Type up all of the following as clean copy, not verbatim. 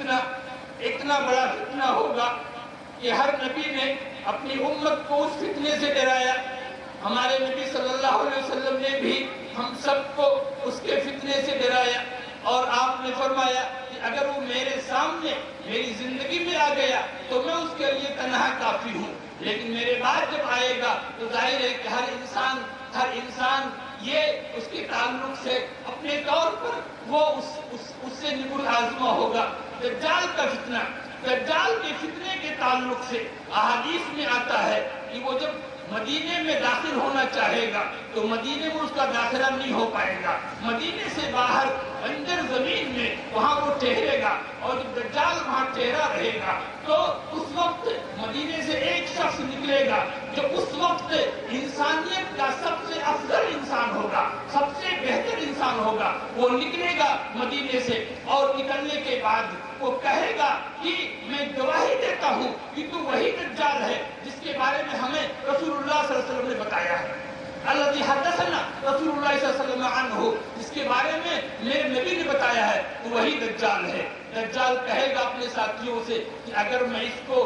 فتنہ اتنا بڑا فتنہ ہوگا کہ ہر نبی نے اپنی امت کو اس فتنے سے ڈرایا. ہمارے نبی صلی اللہ علیہ وسلم نے بھی ہم سب کو اس کے فتنے سے ڈرایا اور آپ نے فرمایا کہ اگر وہ میرے سامنے میری زندگی میں آ گیا تو میں اس کے لیے تنہا کافی ہوں، لیکن میرے بعد جب آئے گا تو ظاہر ہے کہ ہر انسان یہ اس کے تعلق سے اپنے طور پر وہ اس سے نبر آزما ہوگا. دجال کا فتنہ، دجال کے فتنے کے تعلق سے احادیث میں آتا ہے کہ وہ جب مدینے میں داخل ہونا چاہے گا تو مدینے میں اس کا داخلہ نہیں ہو پائے گا. مدینے سے باہر بنجر زمین میں وہاں وہ ٹھہرے گا، اور جب دجال وہاں ٹھہرا رہے گا تو اس وقت مدینے سے ایک شخص نکلے گا جو اس وقت انسانیت کا سب سے افضل انسان ہوگا، سب سے بہتر انسان ہوگا. وہ نکلے گا مدینے سے اور نکلنے کے بعد وہ کہے گا کہ میں گواہی دیتا ہوں کہ تو وہی دجال ہے جس کے بارے میں ہمیں رسول اللہ صلی اللہ علیہ وسلم نے بتایا ہے. الذی حدثنا رسول اللہ صلی اللہ علیہ وسلم عنہ، جس کے بارے میں میرے نبی نے بتایا ہے، تو وہی دجال ہے. دجال کہے گا اپنے ساتھیوں سے کہ اگر میں اس کو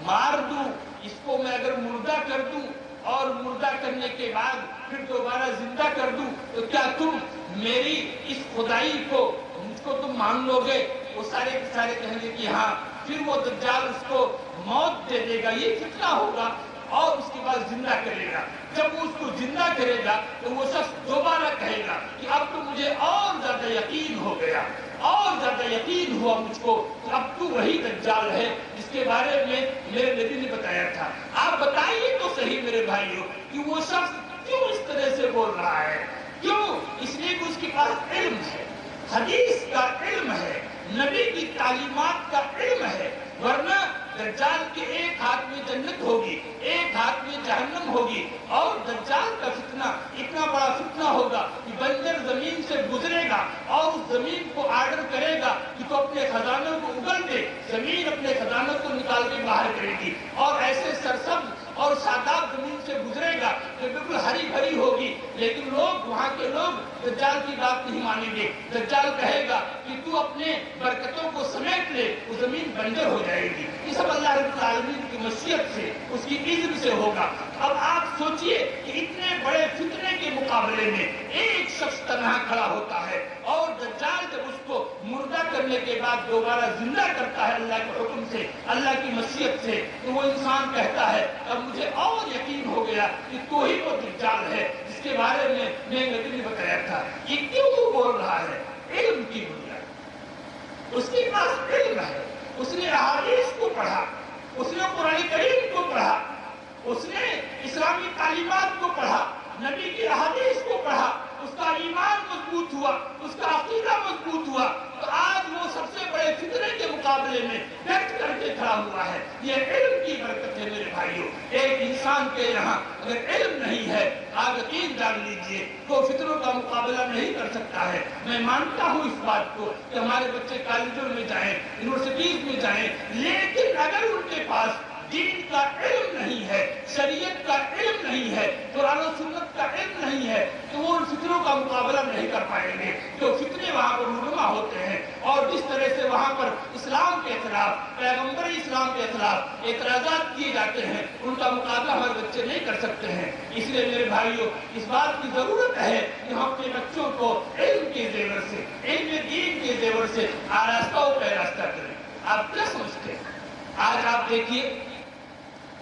مار دوں، اس کو میں اگر مردہ کر دوں اور مردہ کرنے کے بعد پھر دوبارہ زندہ کر دوں تو کیا تم میری اس خدائی کو مجھ کو تم مان لو گے؟ وہ سارے کے سارے کہیں گے کہ ہاں. پھر وہ دجال اس کو موت دے دے گا، یہ فتنہ ہوگا، اور اس کے بعد زندہ کرے گا. جب وہ اس کو زندہ کرے گا تو وہ شخص دوبارہ کہے گا کہ اب تو مجھے اور زیادہ یقین ہو گیا، اور زیادہ یقین ہوا مجھ کو کہ اب تو وہی دجال ہے جس کے بارے میں میرے نبی نے بتایا تھا. آپ بتائیے تو صحیح میرے بھائیوں کہ وہ شخص کیوں اس طرح سے بول رہا ہے؟ کیوں؟ اس لیے کہ اس کے پاس علم ہے، حدیث کا علم ہے، نبی کی تعلیمات کا علم ہے. ورنہ دجال کے ایک ہاتھ میں جنت ہوگی، ایک ہاتھ میں جہنم ہوگی، اور دجال کا فتنہ اتنا بڑا فتنہ ہوگا کہ بنجر زمین سے گزرے گا اور اس زمین کو آرڈر کرے گا کہ تو اپنے خزانوں کو اگل دے. زمین اپنے خزانوں کو نکال کے باہر کرے گی اور ایسے سرسبز اور شاداب زمین سے گزرے گا جو بالکل ہری بھری ہوگی، لیکن وہاں کے لوگ دجال کی بات نہیں مانیں گے. دجال کہے گا کہ تو اپنے برکتوں کو سمیٹ لے، وہ زمین بنجر ہو جائے گی. یہ سب اللہ رب العالمین کی مشیت سے، اس کی اذن سے ہوگا. اب آپ سوچئے کہ اتنے بڑے فتنے کے مقابلے میں ایک شخص تنہا کھڑا ہوتا ہے، اور دجال جب اس کو مردہ کرنے کے بعد دوبارہ زندہ کرتا ہے اللہ کے حکم سے، اللہ کی مشیت سے، تو وہ انسان کہتا ہے اب مجھے اور یقین ہو گیا کہ تو ہی وہ دجال ہے جس کے بارے میں میرے نبی نے بتایا تھا. یہ کیوں بول رہا ہے؟ علم کی بنیاد. اس کے پاس علم ہے، اس نے احادیث کو پڑھا، اس نے قرآن کریم کو پڑھا، اس نے اسلامی تعلیمات کو پڑھا، نبی کی احادیث کو پڑھا، اس کا ایمان مضبوط ہوا، اس کا عقیدہ مضبوط ہوا، تو آج وہ سب سے بڑے فتنے کے مقابلے میں ڈٹ کر کے کھڑا ہوا ہے. یہ علم کی برکت ہے میرے بھائیوں. ایک انسان کے یہاں اگر علم نہیں ہے، آپ یقین جان لیجئے وہ فتنوں کا مقابلہ نہیں کر سکتا ہے. میں مانتا ہوں اس بات کو کہ ہمارے بچے کالجوں میں جائیں، یونیورسٹیز میں جائیں، لیکن اگر ان کے پاس دین کا علم نہیں ہے، شریعت کا علم نہیں ہے، قرآن و سنت کا علم نہیں ہے، تو وہ ان فتنوں کا مقابلہ نہیں کر پائیں گے. جو فتنے وہاں پر رونما ہوتے ہیں اور جس طرح سے وہاں پر اسلام کے خلاف، پیغمبر اسلام کے خلاف اعتراضات کیے جاتے ہیں، ان کا مقابلہ ہمارے بچے نہیں کر سکتے ہیں. اس لیے میرے بھائیوں، اس بات کی ضرورت ہے کہ ہم اپنے بچوں کو علم کے زیور سے، علم دین کے زیور سے آراستہ و پیراستہ کریں. آپ کیا سمجھتے ہیں؟ آج آپ دیکھیے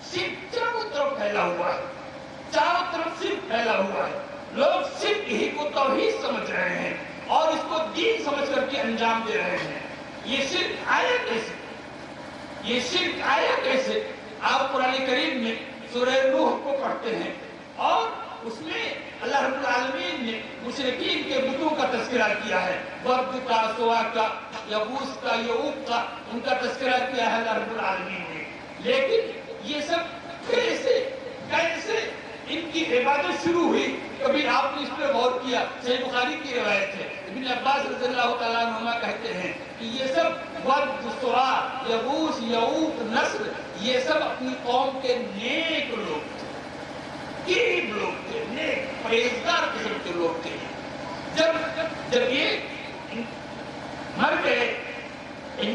صرف چاروں طرف پھیلا ہوا ہے، چاروں طرف صرف پھیلا ہوا ہے. لوگ صرف یہی کو توحید سمجھ رہے ہیں اور اس کو دین سمجھ کر کے انجام دے رہے ہیں. یہ صرف آیا کیسے؟ یہ صرف آیا کیسے؟ آپ قرآن کریم میں سورہ نوح کو پڑھتے ہیں اور اس میں اللہ رب العالمین نے مشرکین کے بتوں کا تذکرہ کیا ہے. ود کا، سوا کا، یغوث کا، یعوق کا، ان کا تذکرہ کیا ہے اللہ رب العالمین نے. لیکن یہ سب کیسے ان کی عبادت شروع ہوئی؟ کبھی آپ نے اس پر غور کیا؟ صحیح بخاری کی روایت ہے، ابن عباس رضی اللہ تعالیٰ عنہما کہتے ہیں کہ یہ سب ود، سوا، یغوث، یعوق، نصر، یہ سب اپنی قوم کے نیک لوگ تھے، قریب لوگ تھے، نیک پرہیزگار قسم کے لوگ تھے. جب یہ مر گئے، ان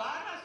12